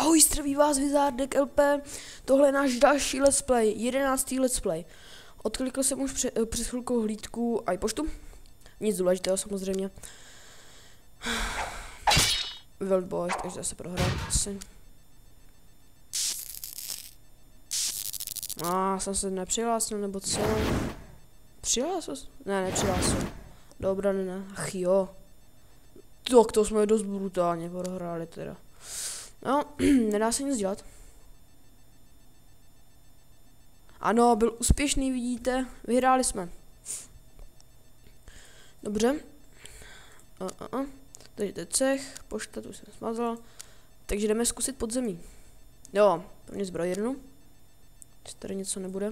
Ahoj, zdraví vás Wizardek LP, tohle je náš další let's play, 11. let's play. Odklikl jsem už před chvilkou hlídku a i poštu. Nic důležitého samozřejmě. World Boys, takže zase prohrám asi. Jsem se nepřihlásil, nebo co? Přihlásil? Ne, nepřihlásil. Dobrá, ne. Ach jo. Tak to jsme dost brutálně prohráli teda. No, nedá se nic dělat. Ano, byl úspěšný, vidíte, vyhráli jsme. Dobře. Tady je cech, pošta, tu jsem smazal. Takže jdeme zkusit podzemí. Jo, první zbrojírnu. Jestli tady něco nebude.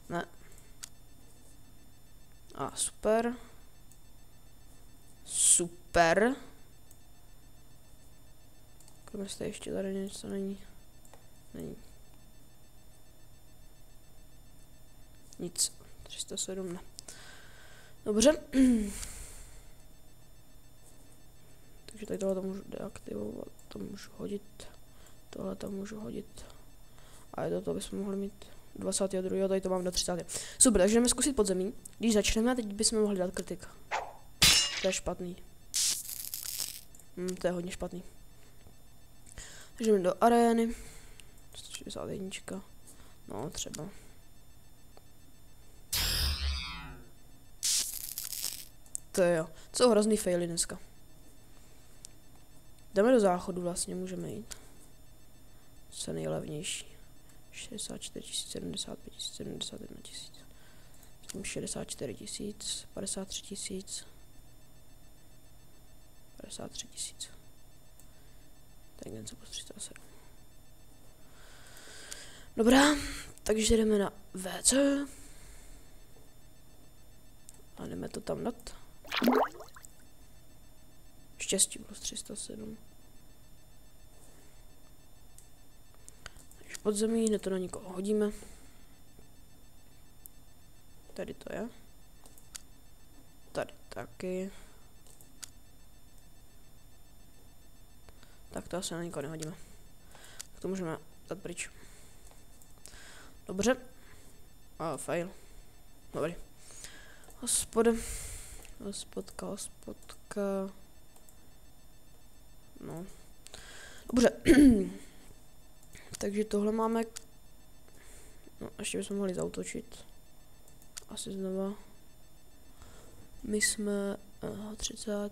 Ne. Super. Super. Kromě se ještě tady něco není. Není. Nic. 307 ne. Dobře. Takže tady tohle to můžu deaktivovat, to můžu hodit. Tohle tam můžu hodit. A je to bychom mohli mít 22. Tady to mám do 30. Super, takže jdeme zkusit podzemí. Když začneme, teď bychom mohli dát kritik. To je špatný. To je hodně špatný. Takže jdeme do arény. 161. No, třeba. To jo. Co jsou hrozný faily dneska. Jdeme do záchodu vlastně, můžeme jít. Co je nejlevnější. 64 000, 75 000, 71 000. 64 000, 53 000. 53 000. Tak něco po 307. Dobrá, takže jdeme na WC. A jdeme to tam dát. Štěstí plus 307. Takže podzemí, hned to na někoho hodíme. Tady to je. Tady taky. Tak to asi na někoho nehodíme. Tak to můžeme dát pryč. Dobře. Fail. Dobrý. Hospodka. No. Dobře. Takže tohle máme. No, ještě bychom mohli zautočit. Asi znova. My jsme 30.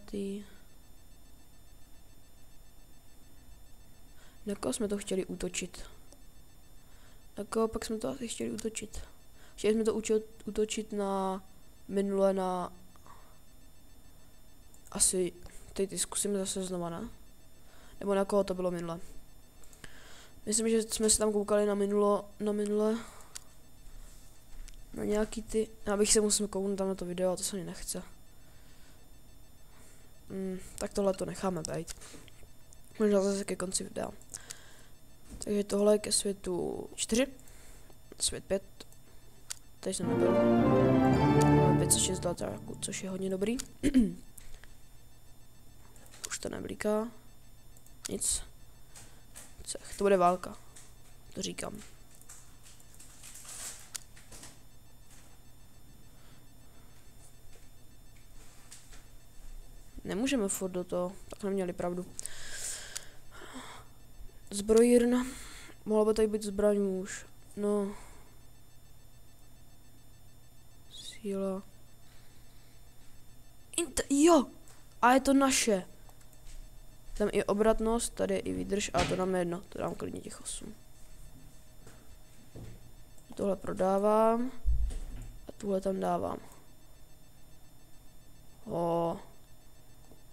Na koho jsme to chtěli útočit? Na koho pak jsme to asi chtěli útočit? Chtěli jsme to útočit na minule na asi teď zkusíme zase znova, ne? Nebo na koho to bylo minule? Myslím, že jsme se tam koukali na minule na nějaký ty. Já bych se musel kouknout tam na to video, a to se mi nechce. Tak tohle to necháme být. Možná zase ke konci videa. Takže tohle je ke světu 4. Svět 5. Tady jsem nebyl. 506 dlatáků, což je hodně dobrý. Už to nebliká. Nic. Cech. To bude válka. To říkám. Nemůžeme furt do toho. Tak neměli pravdu. Zbrojírna. Mohla by tady být zbraň už. No. Síla. Jo! A je to naše. Tam je obratnost, tady je i výdrž, ale to nám je jedno. To dám klidně těch 8. Tohle prodávám. A tuhle tam dávám.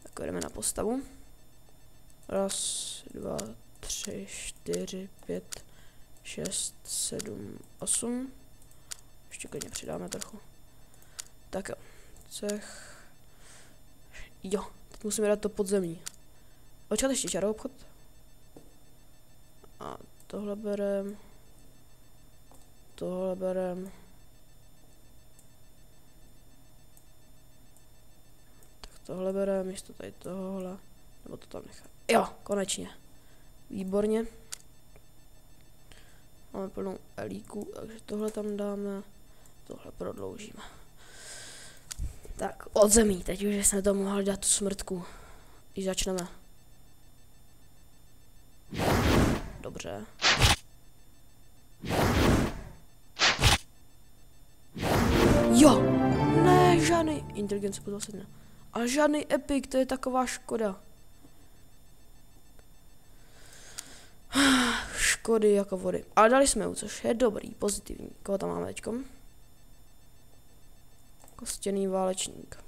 Tak jdeme na postavu. 1, 2, 3, 4, 5, 6, 7, 8. Ještě klidně přidáme trochu. Tak jo. Cech. Jo, teď musíme dát to podzemí. Počkat ještě čarou obchod. A tohle berem. Tohle berem. Tak tohle berem, místo tady tohle. Nebo to tam nechám. Jo, konečně. Výborně. Máme plnou elíku, takže tohle tam dáme. Tohle prodloužíme. Tak, od zemí. Teď už jsme to mohli dát tu smrtku. Když začneme. Dobře. Jo! Ne, žádný inteligence plus 21. Ale žádný epic, to je taková škoda. Škody jako vody. Ale dali jsme ju, což je dobrý, pozitivní. Koho tam máme teďkom? Kostěný válečník.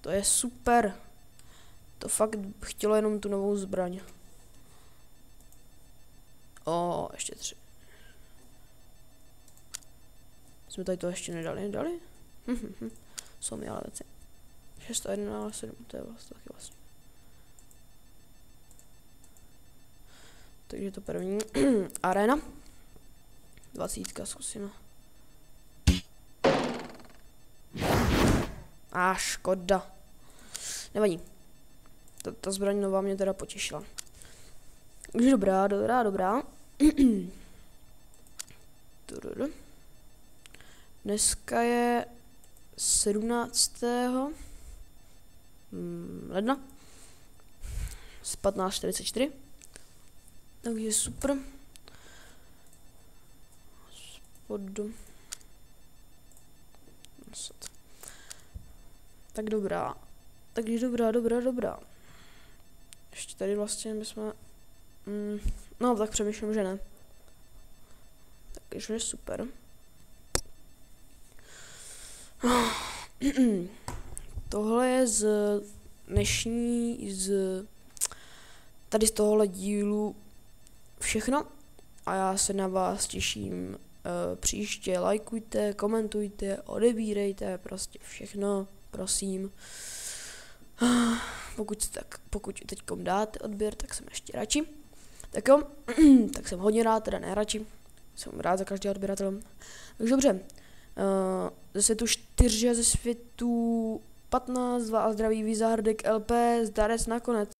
To je super. To fakt chtělo jenom tu novou zbraň. O, ještě 3. Jsme tady to ještě nedali? Jsou mi ale věci. 6 a 1 a 7, to je vlastně taky vlastně. Takže to první. Arena. 20 zkusíme. Škoda. Nevadí. Ta zbraň nová mě teda potěšila. Takže dobrá. Dneska je 17. ledna z 15:44. Takže super. Spodu. Tak dobrá. Takže dobrá. Ještě tady vlastně bychom... no, tak přemýšlím, že ne. Takže je super. Tohle je tady z tohohle dílu všechno. A já se na vás těším příště. Lajkujte, komentujte, odebírejte, prostě všechno, prosím. Pokud teďkom dáte odběr, tak jsem ještě radši. Tak jo, tak jsem hodně rád, teda ne radši. Jsem rád za každý odběratel. Takže dobře. Ze světu 4, ze světu 15, 2 a zdraví Vizardek LP, zdarec nakonec.